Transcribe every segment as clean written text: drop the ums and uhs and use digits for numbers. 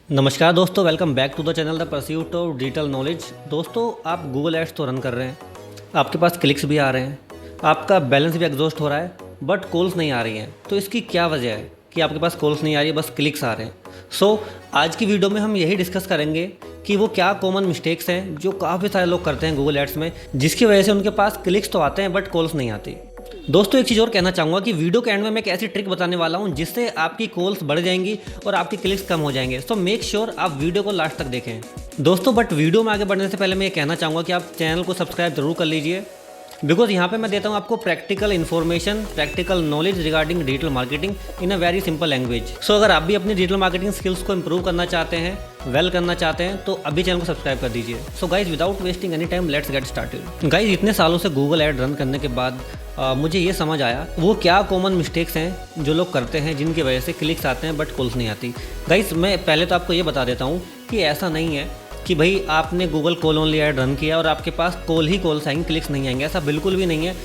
नमस्कार दोस्तों, welcome back to the channel the pursuit of digital knowledge. दोस्तों, आप गूगल एड्स तो रन कर रहे हैं, आपके पास क्लिक्स भी आ रहे हैं, आपका बैलेंस भी एग्जॉस्ट हो रहा है, बट कॉल्स नहीं आ रही हैं। तो इसकी क्या वजह है कि आपके पास कॉल्स नहीं आ रही है, बस क्लिक्स आ रहे हैं? आज की वीडियो में हम यही डिस्कस करेंगे कि वो क्या कॉमन मिस्टेक्स हैं जो काफ़ी सारे लोग करते हैं गूगल एड्स में, जिसकी वजह से उनके पास क्लिक्स तो आते हैं बट कॉल्स नहीं आती। दोस्तों, एक चीज़ और कहना चाहूँगा कि वीडियो के एंड में मैं एक ऐसी ट्रिक बताने वाला हूँ जिससे आपकी कॉल्स बढ़ जाएंगी और आपकी क्लिक्स कम हो जाएंगे। सो मेक श्योर आप वीडियो को लास्ट तक देखें। दोस्तों, बट वीडियो में आगे बढ़ने से पहले मैं ये कहना चाहूँगा कि आप चैनल को सब्सक्राइब जरूर कर लीजिए, बिकॉज यहाँ पे मैं देता हूँ आपको practical information, practical knowledge regarding digital marketing in a very simple language. So अगर आप भी अपनी डिजिटल मार्केटिंग स्किल्स को इंप्रूव करना चाहते हैं, वेल करना चाहते हैं, तो अभी चैनल को सब्सक्राइब कर दीजिए। So guys, without wasting any time, let's get started. Guys, इतने सालों से गूगल ऐड रन करने के बाद मुझे ये समझ आया वो क्या कॉमन मिस्टेक्स हैं जो लोग करते हैं जिनकी वजह से क्लिक्स आते हैं बट कॉल्स नहीं आती। गाइज, मैं पहले तो आपको ये बता देता हूँ कि ऐसा नहीं है कि भाई आपने Google call only ad run किया और आपके पास कॉल ही कॉल्स आएंगे, क्लिक्स नहीं आएंगे। ऐसा बिल्कुल भी नहीं है।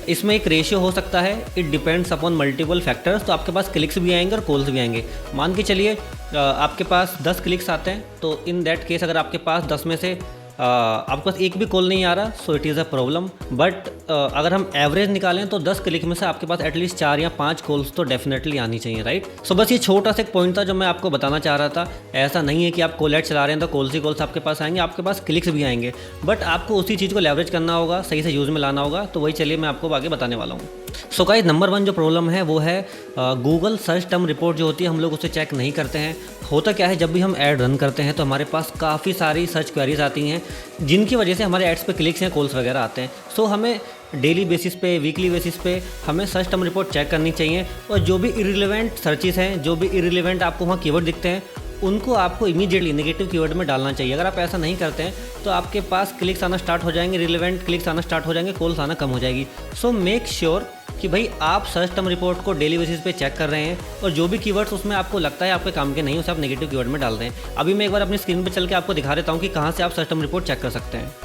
इसमें एक रेशियो हो सकता है, it depends upon multiple factors. तो आपके पास क्लिक्स भी आएंगे और कॉल्स भी आएंगे। मान के चलिए आपके पास 10 क्लिक्स आते हैं, तो इन दैट केस अगर आपके पास 10 में से आपके पास एक भी कॉल नहीं आ रहा, so it is a problem. But अगर हम एवरेज निकालें तो 10 क्लिक में से आपके पास एटलीस्ट 4 या 5 कॉल्स तो डेफिनेटली आनी चाहिए, राइट। सो बस ये छोटा सा एक पॉइंट था जो मैं आपको बताना चाह रहा था। ऐसा नहीं है कि आप कॉल ऐड चला रहे हैं तो कॉल्स ही कॉल्स आपके पास आएंगे, आपके पास क्लिक्स भी आएंगे, बट आपको उसी चीज़ को लेवरेज करना होगा, सही से यूज़ में लाना होगा। तो वही चलिए मैं आपको आगे बताने वाला हूँ। सो गाइस, नंबर 1 जो प्रॉब्लम है वो है गूगल सर्च टर्म रिपोर्ट जो होती है, हम लोग उसे चेक नहीं करते हैं। होता क्या है, जब भी हम ऐड रन करते हैं तो हमारे पास काफ़ी सारी सर्च क्वेरीज आती हैं जिनकी वजह से हमारे एड्स पे क्लिक्स या कॉल्स वगैरह आते हैं। सो हमें डेली बेसिस पे, वीकली बेसिस पे हमें सर्च टर्म रिपोर्ट चेक करनी चाहिए, और जो भी इरिलेवेंट सर्चेस हैं, जो भी इरिलेवेंट आपको वहाँ कीवर्ड दिखते हैं, उनको आपको इमीडिएटली नेगेटिव कीवर्ड में डालना चाहिए। अगर आप ऐसा नहीं करते हैं तो आपके पास क्लिक्स आना स्टार्ट हो जाएंगे, रिलेवेंट क्लिक्स आना स्टार्ट हो जाएंगे, कॉल्स आना कम हो जाएगी। सो मेक श्योर कि भाई आप सर्च टर्म रिपोर्ट को डेली बेसिस पे चेक कर रहे हैं, और जो भी कीवर्ड्स उसमें आपको लगता है आपके काम के नहीं, उसे आप नेगेटिव कीवर्ड में डाल दें। अभी मैं एक बार अपनी स्क्रीन पे चल के आपको दिखा देता हूँ कि कहाँ से आप सर्च टर्म रिपोर्ट चेक कर सकते हैं।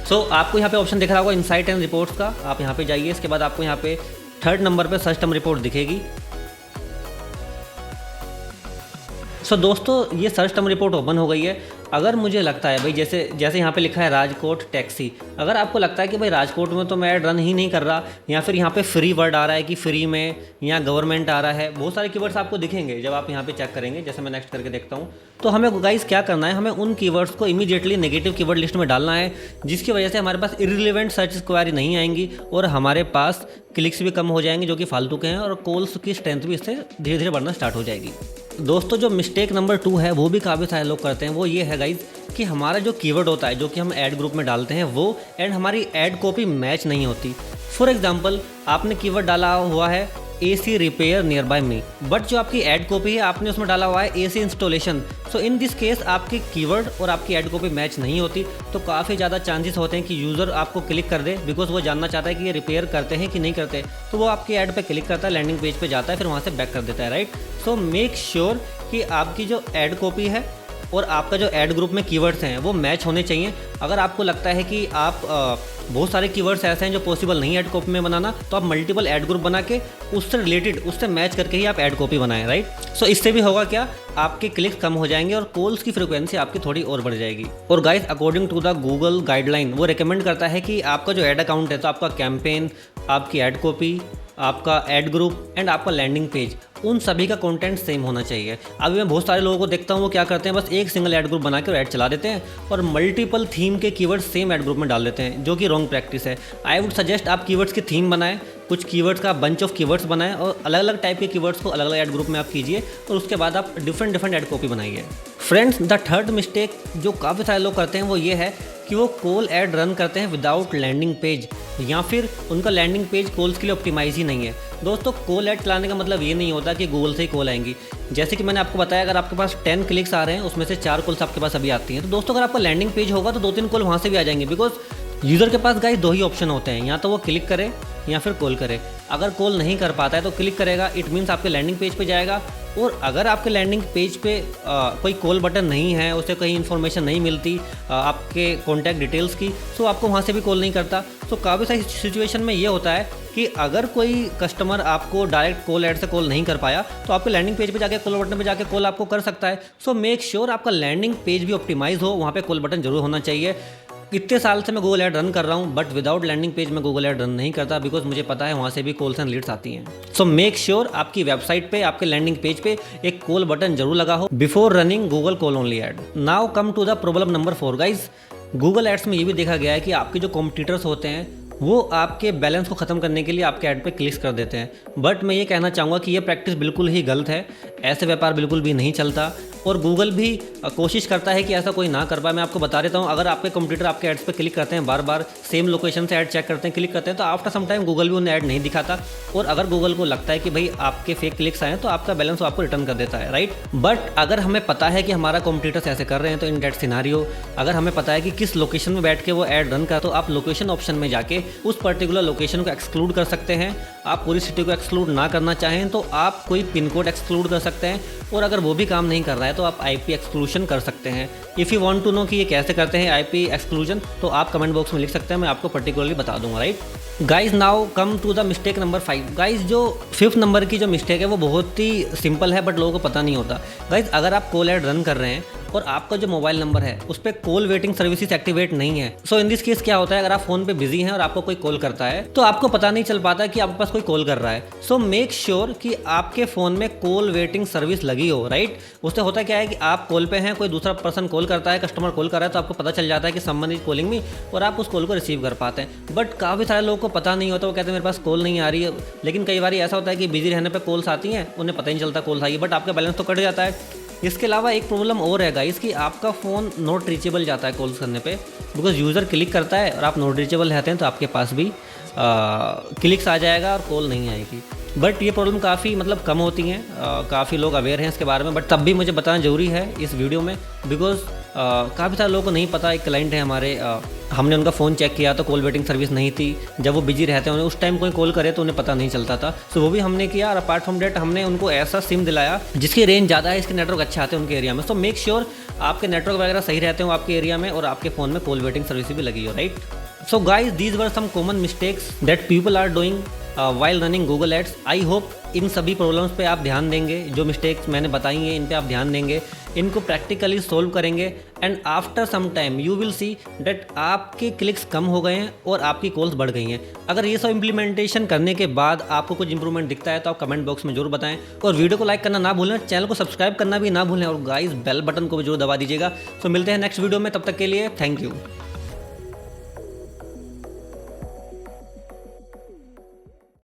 सो आपको यहाँ पे ऑप्शन दिख रहा होगा इनसाइट एंड रिपोर्ट्स का, आप यहाँ पे जाइए। इसके बाद आपको यहाँ पे 3rd नंबर पे सर्च टर्म रिपोर्ट दिखेगी। सो दोस्तों, ये सर्च टर्म रिपोर्ट ओपन हो गई है। अगर मुझे लगता है भाई, जैसे यहाँ पे लिखा है राजकोट टैक्सी, अगर आपको लगता है कि भाई राजकोट में तो मैं ऐड रन ही नहीं कर रहा, या फिर यहाँ पे फ्री वर्ड आ रहा है कि फ्री में, या गवर्नमेंट आ रहा है, बहुत सारे कीवर्ड्स आपको दिखेंगे जब आप यहाँ पे चेक करेंगे। जैसे मैं नेक्स्ट करके देखता हूँ, तो हमें गाइस क्या करना है, हमें उन कीवर्ड्स को इमीडिएटली नेगेटिव कीवर्ड लिस्ट में डालना है, जिसकी वजह से हमारे पास इररिलेवेंट सर्च क्वेरी नहीं आएंगी और हमारे पास क्लिक्स भी कम हो जाएंगे जो कि फालतू के हैं, और कॉल्स की स्ट्रेंथ भी इससे धीरे धीरे बढ़ना स्टार्ट हो जाएगी। दोस्तों, जो मिस्टेक नंबर 2 है वो भी काफ़ी सारे लोग करते हैं, वो ये है गाइज कि हमारा जो कीवर्ड होता है जो कि हम ऐड ग्रुप में डालते हैं वो एंड हमारी ऐड कॉपी मैच नहीं होती। फॉर एग्जांपल, आपने कीवर्ड डाला हुआ है AC repair near by me, but जो आपकी ऐड कॉपी है आपने उसमें डाला हुआ है AC installation. So in this case आपकी कीवर्ड और आपकी ऐड कॉपी मैच नहीं होती, तो काफ़ी ज़्यादा चांसेस होते हैं कि यूज़र आपको क्लिक कर दे, बिकॉज वो जानना चाहता है कि ये रिपेयर करते हैं कि नहीं करते। तो वो आपकी ऐड पे क्लिक करता है, लैंडिंग पेज पे जाता है, फिर वहाँ से बैक कर देता है, राइट। सो मेक श्योर कि आपकी जो ऐड कॉपी है और आपका जो ऐड ग्रुप में कीवर्ड्स हैं वो मैच होने चाहिए। अगर आपको लगता है कि आप बहुत सारे कीवर्ड्स ऐसे हैं जो पॉसिबल नहीं ऐड कॉपी में बनाना, तो आप मल्टीपल ऐड ग्रुप बना के उससे रिलेटेड, उससे मैच करके ही आप ऐड कॉपी बनाएं, राइट। सो इससे भी होगा क्या, आपके क्लिक्स कम हो जाएंगे और कॉल्स की फ्रीक्वेंसी आपकी थोड़ी और बढ़ जाएगी। और guys, according to the Google guideline, वो रिकमेंड करता है कि आपका जो ऐड अकाउंट है, तो आपका कैंपेन, आपकी ऐड कॉपी, आपका ऐड ग्रुप एंड आपका लैंडिंग पेज, उन सभी का कंटेंट सेम होना चाहिए। अभी मैं बहुत सारे लोगों को देखता हूँ वो क्या करते हैं, बस एक सिंगल ऐड ग्रुप बना के ऐड चला देते हैं और मल्टीपल थीम के कीवर्ड्स सेम ऐड ग्रुप में डाल देते हैं, जो कि रॉन्ग प्रैक्टिस है। आई वुड सजेस्ट आप कीवर्ड्स की थीम बनाएं, कुछ कीवर्ड्स का बंच ऑफ कीवर्ड्स बनाएं, और अलग अलग टाइप के कीवर्ड्स को अलग अलग ऐड ग्रुप में आप कीजिए, और उसके बाद आप डिफरेंट ऐड कॉपी बनाइए। फ्रेंड्स, द 3rd मिस्टेक जो काफ़ी सारे लोग करते हैं वो ये है कि वो कॉल ऐड रन करते हैं विदाउट लैंडिंग पेज, या फिर उनका लैंडिंग पेज कॉल्स के लिए ऑप्टिमाइज ही नहीं है। दोस्तों, कॉल ऐड चलाने का मतलब ये नहीं होता कि गूगल से ही कॉल आएंगी। जैसे कि मैंने आपको बताया, अगर आपके पास 10 क्लिक्स आ रहे हैं, उसमें से 4 कॉल्स आपके पास अभी आती हैं, तो दोस्तों अगर आपका लैंडिंग पेज होगा तो 2-3 कॉल वहाँ से भी आ जाएंगे, बिकॉज यूज़र के पास गाइस 2 ही ऑप्शन होते हैं, या तो वो क्लिक करे या फिर कॉल करे। अगर कॉल नहीं कर पाता है तो क्लिक करेगा, इट मीन्स आपके लैंडिंग पेज पे जाएगा, और अगर आपके लैंडिंग पेज पे कोई कॉल बटन नहीं है, उसे कहीं इन्फॉर्मेशन नहीं मिलती आपके कॉन्टैक्ट डिटेल्स की, तो आपको वहाँ से भी कॉल नहीं करता। तो काफ़ी सारी सिचुएशन में ये होता है कि अगर कोई कस्टमर आपको डायरेक्ट कॉल ऐड से कॉल नहीं कर पाया तो आपके लैंडिंग पेज पे जाके कॉल बटन पे जाके कॉल आपको कर सकता है। सो मेक श्योर आपका लैंडिंग पेज भी ऑप्टिमाइज हो, वहाँ पे कॉल बटन जरूर होना चाहिए। इतने साल से मैं गूगल ऐड रन कर रहा हूँ, बट विदाउट लैंडिंग पेज में गूगल ऐड रन नहीं करता, बिकॉज मुझे पता है वहाँ से भी कॉल्स एंड लीड्स आती हैं। सो मेक श्योर आपकी वेबसाइट पे, आपके लैंडिंग पेज पे एक कॉल बटन जरूर लगा हो before running Google call only ad. Now come to the problem number 4 guys. Google ads में ये भी देखा गया है कि आपके जो कॉम्पिटिटर्स होते हैं वो आपके बैलेंस को ख़त्म करने के लिए आपके ऐड पे क्लिक्स कर देते हैं। बट मैं ये कहना चाहूँगा कि ये प्रैक्टिस बिल्कुल ही गलत है, ऐसे व्यापार बिल्कुल भी नहीं चलता और गूगल भी कोशिश करता है कि ऐसा कोई ना कर पाए। मैं आपको बता देता हूँ, अगर आपके कंप्यूटर आपके एड्स पे क्लिक करते हैं, बार बार सेम लोकेशन से ऐड चेक करते हैं, क्लिक करते हैं, तो आफ्टर सम टाइम गूगल भी उन्हें ऐड नहीं दिखाता। और अगर गूगल को लगता है कि भाई आपके फेक क्लिक्स आए हैं तो आपका बैलेंस आपको रिटर्न कर देता है, राइट। बट अगर हमें पता है कि हमारा कंप्यूटर्स ऐसे कर रहे हैं तो इन दैट सिनारियो अगर हमें पता है कि किस लोकेशन में बैठ के वो ऐड रन कर, तो आप लोकेशन ऑप्शन में जाके उस पर्टिकुलर लोकेशन को एक्सक्लूड कर सकते हैं। आप पूरी सिटी को एक्सक्लूड ना करना चाहें तो आप कोई पिन कोड एक्सक्लूड कर सकते हैं, और अगर वो भी काम नहीं कर रहा है तो आप आईपी एक्सक्लूजन कर सकते हैं। If you want to know कि ये कैसे करते हैं आईपी एक्सक्लूजन, तो आप कमेंट बॉक्स में लिख सकते हैं, मैं आपको पर्टिकुलरली बता दूंगा, right. Guys now come to the mistake number 5। Guys जो 5th नंबर की जो मिस्टेक है वो बहुत ही सिंपल है, बट लोगों को पता नहीं होता। गाइज अगर आप कॉल ऐड रन कर रहे हैं और आपका जो मोबाइल नंबर है उस पर कॉल वेटिंग सर्विसेज एक्टिवेट नहीं है, सो इन दिस केस क्या होता है, अगर आप फोन पे बिजी हैं और आपको कोई कॉल करता है तो आपको पता नहीं चल पाता कि आपके पास कोई कॉल कर रहा है। सो मेक श्योर कि आपके फ़ोन में कॉल वेटिंग सर्विस लगी हो, राइट। उससे होता क्या है कि आप कॉल पे हैं, कोई दूसरा पर्सन कॉल करता है, कस्टमर कॉल कर रहा है, तो आपको पता चल जाता है कि समवन इज कॉलिंग मी, और आप उस कॉल को रिसीव कर पाते हैं। बट काफ़ी सारे लोगों को पता नहीं होता, वो कहते हैं मेरे पास कॉल नहीं आ रही है, लेकिन कई बार ऐसा होता है कि बिजी रहने पर कॉल्स आती हैं, उन्हें पता ही नहीं चलता कॉल्स आई है, बट आपका बैलेंस तो कट जाता है। इसके अलावा एक प्रॉब्लम और है गाइस कि आपका फ़ोन नॉट रीचेबल जाता है कॉल्स करने पे, बिकॉज यूज़र क्लिक करता है और आप नॉट रीचेबल रहते हैं तो आपके पास भी क्लिक्स आ जाएगा और कॉल नहीं आएगी। बट ये प्रॉब्लम काफ़ी मतलब कम होती हैं, काफ़ी लोग अवेयर हैं इसके बारे में, बट तब भी मुझे बताना ज़रूरी है इस वीडियो में, बिकॉज काफ़ी सारे लोगों को नहीं पता। एक क्लाइंट है हमारे, हमने उनका फ़ोन चेक किया तो कॉल वेटिंग सर्विस नहीं थी। जब वो बिजी रहते हैं, उन्हें उस टाइम कोई कॉल करे तो उन्हें पता नहीं चलता था, तो वो भी हमने किया। और अपार्ट फ्रॉम डेट हमने उनको ऐसा सिम दिलाया जिसकी रेंज ज़्यादा है, इसके नेटवर्क अच्छे आते हैं उनके एरिया में। सो मेक श्योर आपके नेटवर्क वगैरह सही रहते हो आपके एरिया में और आपके फ़ोन में कॉल वेटिंग सर्विस भी लगी हो, right. So guys these were some common mistakes that people are doing while running Google ads. I hope इन सभी प्रॉब्लम्स पे आप ध्यान देंगे, जो मिस्टेक्स मैंने बताई हैं इन पे आप ध्यान देंगे, इनको प्रैक्टिकली सोल्व करेंगे, and after some time you will see that आपके क्लिक्स कम हो गए हैं और आपकी कॉल्स बढ़ गई हैं। अगर ये सब इम्प्लीमेंटेशन करने के बाद आपको कुछ इंप्रूवमेंट दिखता है तो आप कमेंट बॉक्स में जरूर बताएं, और वीडियो को लाइक करना ना भूलें, चैनल को सब्सक्राइब करना भी ना भूलें, और गाइस बेल बटन को भी जरूर दबा दीजिएगा। तो मिलते हैं नेक्स्ट वीडियो में, तब तक के लिए थैंक यू।